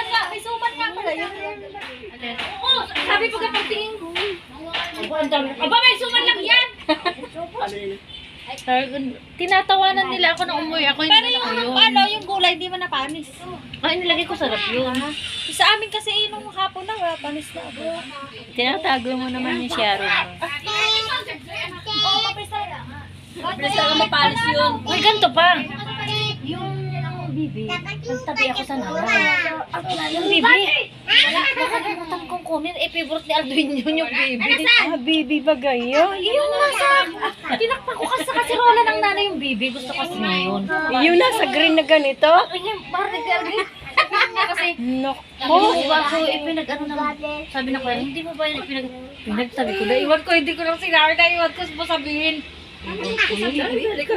may suman nga pala yun. Oo, sabi ko kapag tingin ko. Aba, may suman lang yan! Tinatawanan nila ako na umuwi. Ako Pero hindi yung ko yun. ano, yung gulay, di man napanis. Ay, nilagay ko sarap yun. Sa amin kasi nung hapon na, wala panis na. Tinatago mo naman yung Sharon mo. Oo, mapisa na. Mapisa na mapanis yun. Uy, ganito pa. Yung bibi, nagtabi ako sa nanay. Yung bibi. Wala, nakalimutan kong kunin. Favorite ni Alduin yun yung bibi. Bibi ba gayo? Yung nasa, tinakpan ko kasi sa kasirola ng nanay yung bibi. Gusto kasi niya yun. Yung nasa green na ganito? Ay, parang nag-algin. Kasi, Nako. ko ipinag-ano naman. Sabi na ko, hindi mo ba yun pinagsabi ko na iwan ko, hindi ko lang sinabi na iwan ko mo sabihin. Sabi ko,